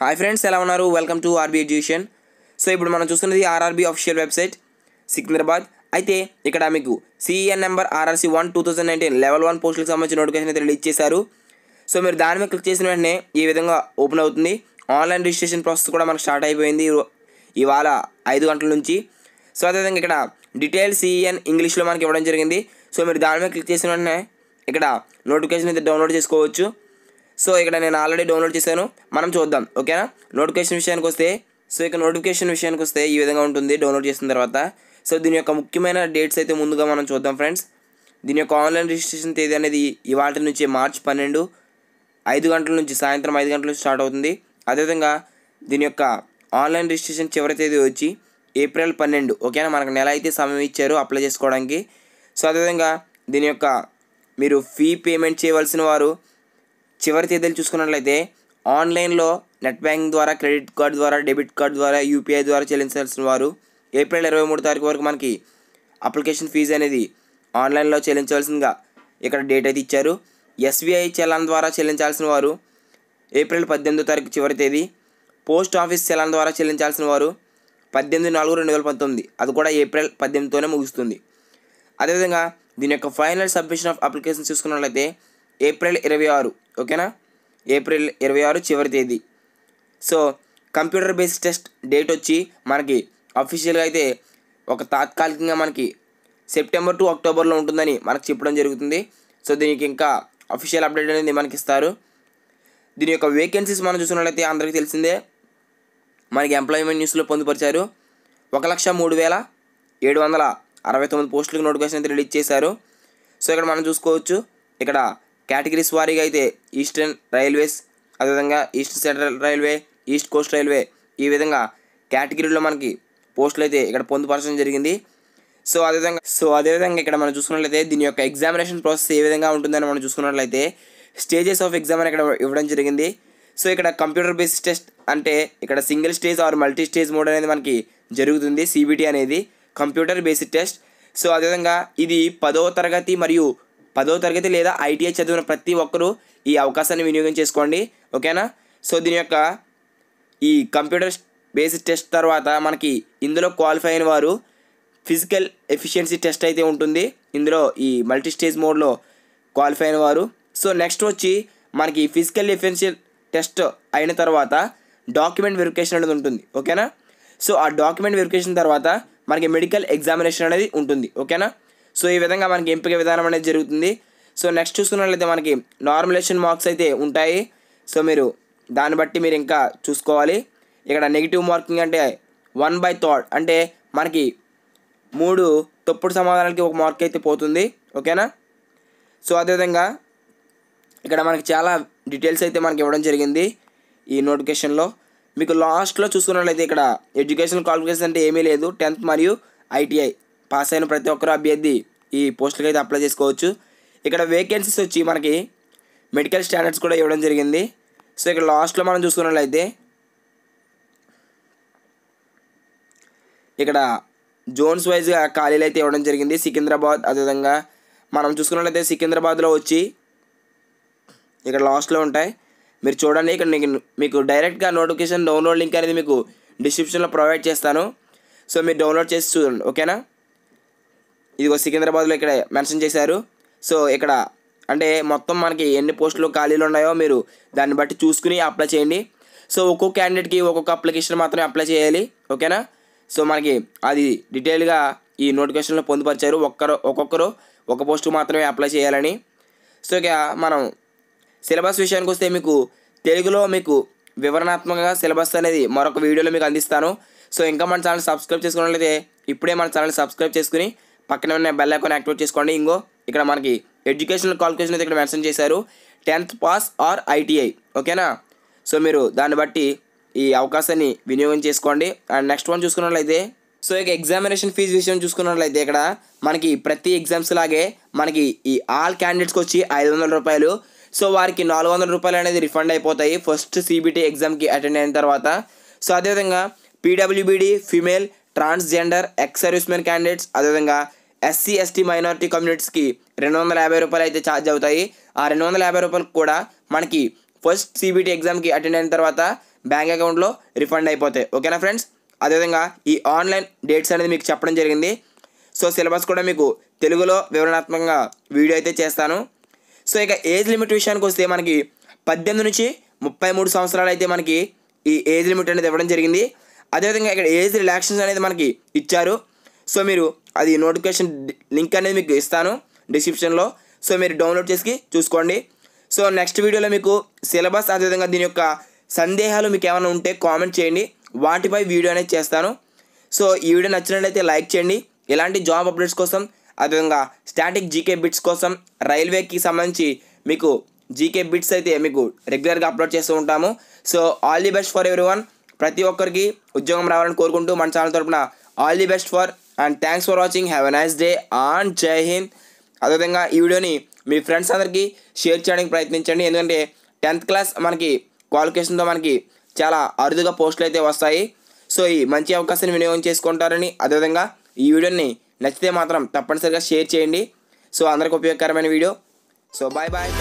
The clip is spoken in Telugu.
హాయ్ ఫ్రెండ్స్, ఎలా ఉన్నారు? Welcome to RB education. So ఇప్పుడు మనం చూస్తున్నది ఆర్ఆర్బీ అఫీషియల్ వెబ్సైట్ సికింద్రాబాద్. అయితే ఇక్కడ మీకు సిఈఎన్ నెంబర్ RRC 1/2019 లెవెల్ 1 పోస్టులకు సంబంధించిన నోటిఫికేషన్ అయితే రిలీజ్ చేశారు. సో మీరు దాని మీద క్లిక్ చేసిన వెంటనే ఈ విధంగా ఓపెన్ అవుతుంది. ఆన్లైన్ రిజిస్ట్రేషన్ ప్రాసెస్ కూడా మనకు స్టార్ట్ అయిపోయింది ఇవాళ 5 గంటల నుంచి. సో అదేవిధంగా ఇక్కడ డీటెయిల్ సిఈఎన్ ఇంగ్లీష్లో మనకి ఇవ్వడం జరిగింది. సో మీరు దాని మీద క్లిక్ చేసిన వెంటనే ఇక్కడ నోటిఫికేషన్ అయితే డౌన్లోడ్ చేసుకోవచ్చు. సో ఇక్కడ నేను ఆల్రెడీ డౌన్లోడ్ చేశాను, మనం చూద్దాం. ఓకేనా? నోటిఫికేషన్ విషయానికి వస్తే ఈ విధంగా ఉంటుంది డౌన్లోడ్ చేసిన తర్వాత. సో దీని యొక్క ముఖ్యమైన డేట్స్ అయితే ముందుగా మనం చూద్దాం ఫ్రెండ్స్. దీని యొక్క ఆన్లైన్ రిజిస్ట్రేషన్ తేదీ అనేది ఇవాళ నుంచి మార్చి 12 5 గంటల నుంచి సాయంత్రం 5 గంటల నుంచి స్టార్ట్ అవుతుంది. అదేవిధంగా దీని యొక్క ఆన్లైన్ రిజిస్ట్రేషన్ చివరి తేదీ వచ్చి ఏప్రిల్ 12. ఓకేనా? మనకు నెల అయితే సమయం ఇచ్చారు అప్లై చేసుకోవడానికి. సో అదేవిధంగా దీని యొక్క మీరు ఫీ పేమెంట్ చేయవలసిన వారు చివరి తేదీలు చూసుకున్నట్లయితే ఆన్లైన్లో నెట్ బ్యాంకింగ్ ద్వారా, క్రెడిట్ కార్డు ద్వారా, డెబిట్ కార్డు ద్వారా, యూపీఐ ద్వారా చెల్లించాల్సిన వారు ఏప్రిల్ 23 తారీఖు వరకు మనకి అప్లికేషన్ ఫీజు అనేది ఆన్లైన్లో చెల్లించవలసిందిగా ఇక్కడ డేట్ అయితే ఇచ్చారు. ఎస్బీఐ చలాన్ ద్వారా చెల్లించాల్సిన వారు ఏప్రిల్ 18 తారీఖు చివరి తేదీ. పోస్ట్ ఆఫీస్ చలాన్ ద్వారా చెల్లించాల్సిన వారు 18/4/2019, అది కూడా ఏప్రిల్ 18తోనే ముగుస్తుంది. అదేవిధంగా దీని యొక్క ఫైనల్ సబ్మిషన్ ఆఫ్ అప్లికేషన్ చూసుకున్నట్లయితే ఏప్రిల్ 26. ఓకేనా? ఏప్రిల్ 26 చివరి తేదీ. So computer based test date వచ్చి మనకి అఫీషియల్గా అయితే ఒక తాత్కాలికంగా మనకి సెప్టెంబర్ టు అక్టోబర్లో ఉంటుందని మనకు చెప్పడం జరుగుతుంది. సో దీనికి ఇంకా అఫీషియల్ అప్డేట్ అనేది మనకి ఇస్తారు. దీని యొక్క వేకెన్సీస్ మనం చూసుకున్నట్లయితే అందరికీ తెలిసిందే, మనకి ఎంప్లాయ్మెంట్ న్యూస్లో పొందుపరిచారు. 1,03,769 పోస్టులకు నోటిఫికేషన్ అయితే రిలీజ్ చేశారు. సో ఇక్కడ మనం చూసుకోవచ్చు, ఇక్కడ కేటగిరీస్ వారీగా అయితే ఈస్టర్న్ రైల్వేస్, అదేవిధంగా east central railway, east Coast railway, ఈ విధంగా కేటగిరీలో మనకి పోస్టులు అయితే ఇక్కడ పొందుపరచడం జరిగింది. సో అదేవిధంగా ఇక్కడ మనం చూసుకున్నట్లయితే దీని యొక్క ఎగ్జామినేషన్ ప్రాసెస్ ఏ విధంగా ఉంటుందని మనం చూసుకున్నట్లయితే స్టేజెస్ ఆఫ్ ఎగ్జామ్ అని ఇక్కడ ఇవ్వడం జరిగింది. సో ఇక్కడ కంప్యూటర్ బేస్డ్ టెస్ట్ అంటే ఇక్కడ single stage or multi stage mode అనేది మనకి జరుగుతుంది. CBT అనేది కంప్యూటర్ బేస్డ్ టెస్ట్. సో అదేవిధంగా ఇది 10వ తరగతి లేదా ITI చదివిన ప్రతి ఒక్కరూ ఈ అవకాశాన్ని వినియోగం చేసుకోండి. ఓకేనా? సో దీని యొక్క ఈ కంప్యూటర్ బేస్డ్ టెస్ట్ తర్వాత మనకి ఇందులో క్వాలిఫై అయిన వారు ఫిజికల్ ఎఫిషియన్సీ టెస్ట్ అయితే ఉంటుంది ఇందులో, ఈ మల్టీ స్టేజ్ మోడ్లో క్వాలిఫై అయిన వారు. సో నెక్స్ట్ వచ్చి మనకి ఫిజికల్ ఎఫిషియన్సీ టెస్ట్ అయిన తర్వాత డాక్యుమెంట్ వెరిఫికేషన్ అనేది ఉంటుంది. ఓకేనా? సో ఆ డాక్యుమెంట్ వెరిఫికేషన్ తర్వాత మనకి మెడికల్ ఎగ్జామినేషన్ అనేది ఉంటుంది. ఓకేనా? సో ఈ విధంగా మనకి ఎంపిక విధానం అనేది జరుగుతుంది. సో నెక్స్ట్ చూసుకున్నట్లయితే మనకి నార్మలైజేషన్ మార్క్స్ అయితే ఉంటాయి. సో మీరు దాన్ని బట్టి మీరు ఇంకా చూసుకోవాలి. ఇక్కడ నెగిటివ్ మార్కింగ్ అంటే 1/3 అంటే మనకి 3 తప్పుడు సమాధానాలకి 1 మార్క్ అయితే పోతుంది. ఓకేనా? సో అదేవిధంగా ఇక్కడ మనకి చాలా డీటెయిల్స్ అయితే మనకి ఇవ్వడం జరిగింది ఈ నోటిఫికేషన్లో. మీకు లాస్ట్లో చూసుకున్నట్లయితే ఇక్కడ ఎడ్యుకేషనల్ క్వాలిఫికేషన్ అంటే ఏమీ లేదు, 10th మరియు ITI పాస్ అయిన ప్రతి ఒక్కరు అభ్యర్థి ఈ పోస్టులకి అయితే అప్లై చేసుకోవచ్చు. ఇక్కడ వేకెన్సీస్ వచ్చి మనకి మెడికల్ స్టాండర్డ్స్ కూడా ఇవ్వడం జరిగింది. సో ఇక్కడ లాస్ట్లో మనం చూసుకున్నట్లయితే ఇక్కడ జోన్స్ వైజ్గా ఖాళీలు అయితే ఇవ్వడం జరిగింది. సికింద్రాబాద్, అదేవిధంగా మనం చూసుకున్నట్లయితే సికింద్రాబాద్లో వచ్చి ఇక్కడ లాస్ట్లో ఉంటాయి, మీరు చూడండి. ఇక్కడ మీకు డైరెక్ట్గా నోటిఫికేషన్ డౌన్లోడ్ లింక్ అనేది మీకు డిస్క్రిప్షన్లో ప్రొవైడ్ చేస్తాను. సో మీరు డౌన్లోడ్ చేసి చూడండి. ఓకేనా? ఇదిగో సికింద్రాబాద్లో ఇక్కడ మెన్షన్ చేశారు. సో ఇక్కడ అంటే మొత్తం మనకి ఎన్ని పోస్టులు ఖాళీలు ఉన్నాయో మీరు దాన్ని బట్టి చూసుకుని అప్లై చేయండి. సో ఒక్కొక్క క్యాండిడేట్కి ఒక్కొక్క అప్లికేషన్ మాత్రమే అప్లై చేయాలి. ఓకేనా? సో మనకి అది డీటెయిల్గా ఈ నోటిఫికేషన్లో పొందుపరిచారు, ఒక్కొక్కరు ఒక పోస్టు మాత్రమే అప్లై చేయాలని. సో ఇక మనం సిలబస్ విషయానికి వస్తే మీకు తెలుగులో మీకు వివరణాత్మకంగా సిలబస్ అనేది మరొక వీడియోలో మీకు అందిస్తాను. సో ఇంకా మన ఛానల్ సబ్స్క్రైబ్ చేసుకున్నట్లయితే ఇప్పుడే మన ఛానల్ సబ్స్క్రైబ్ చేసుకుని పక్కనే ఉన్న బెల్ ఐకాన్ యాక్టివేట్ చేసుకోండి. ఇంకో ఇక్కడ మనకి ఎడ్యుకేషనల్ క్వాలిఫికేషన్ అయితే ఇక్కడ మెన్షన్ చేశారు, 10th పాస్ ఆర్ ITI. ఓకేనా? సో మీరు దాన్ని బట్టి ఈ అవకాశాన్ని వినియోగం చేసుకోండి. అండ్ నెక్స్ట్ వన్ చూసుకున్నట్లయితే సో ఇక ఎగ్జామినేషన్ ఫీజు విషయం చూసుకున్నట్లయితే ఇక్కడ మనకి ప్రతి ఎగ్జామ్స్ లాగే మనకి ఈ ఆల్ క్యాండిడేట్స్కి వచ్చి 500 రూపాయలు. సో వారికి 400 రూపాయలు అనేది రిఫండ్ అయిపోతాయి ఫస్ట్ CBT ఎగ్జామ్కి అటెండ్ అయిన తర్వాత. సో అదేవిధంగా PWBD female, transgender, ex servicemen candidates, అదేవిధంగా SC ST మైనారిటీ కమ్యూనిటీస్కి 250 రూపాయలు అయితే ఛార్జ్ అవుతాయి. ఆ 250 రూపాయలకు కూడా మనకి ఫస్ట్ CBT ఎగ్జామ్కి అటెండ్ అయిన తర్వాత బ్యాంక్ అకౌంట్లో రిఫండ్ అయిపోతాయి. ఓకేనా ఫ్రెండ్స్? అదేవిధంగా ఈ ఆన్లైన్ డేట్స్ అనేది మీకు చెప్పడం జరిగింది. సో సిలబస్ కూడా మీకు తెలుగులో వివరణాత్మకంగా వీడియో అయితే చేస్తాను. సో ఇక ఏజ్ లిమిట్ విషయానికి వస్తే మనకి 18 నుంచి 33 సంవత్సరాలు అయితే మనకి ఈ ఏజ్ లిమిట్ అనేది ఇవ్వడం జరిగింది. అదేవిధంగా ఇక్కడ ఏజ్ రిలాక్సేషన్ అనేది మనకి ఇచ్చారు. సో మీరు అది నోటిఫికేషన్ లింక్ అనేది మీకు ఇస్తాను డిస్క్రిప్షన్లో. సో మీరు డౌన్లోడ్ చేసి చూసుకోండి. సో నెక్స్ట్ వీడియోలో మీకు సిలబస్ అదేవిధంగా దీని యొక్క సందేహాలు మీకు ఏమైనా ఉంటే కామెంట్ చేయండి, వాటిపై వీడియో అనేది చేస్తాను. సో ఈ వీడియో నచ్చినట్లయితే లైక్ చేయండి. ఇలాంటి జాబ్ అప్డేట్స్ కోసం అదేవిధంగా స్టాటిక్ జీకే బిట్స్ కోసం రైల్వేకి సంబంధించి మీకు జీకే బిట్స్ అయితే మీకు రెగ్యులర్గా అప్లోడ్ చేస్తూ ఉంటాము. So all the best for everyone. ప్రతి ఒక్కరికి ఉద్యోగం రావాలని కోరుకుంటూ మన ఛానల్ తరపున all the best for and thanks for watching. Have a nice day and జై హింద్. అదేవిధంగా ఈ వీడియోని మీ ఫ్రెండ్స్ అందరికీ షేర్ చేయడానికి ప్రయత్నించండి. ఎందుకంటే 10th క్లాస్ మనకి క్వాలిఫికేషన్తో మనకి చాలా అరుదుగా పోస్టులు అయితే వస్తాయి. సో ఈ మంచి అవకాశాన్ని వినియోగం చేసుకుంటారని, అదేవిధంగా ఈ వీడియోని నచ్చితే మాత్రం తప్పనిసరిగా షేర్ చేయండి. సో అందరికి ఉపయోగకరమైన వీడియో. So bye bye.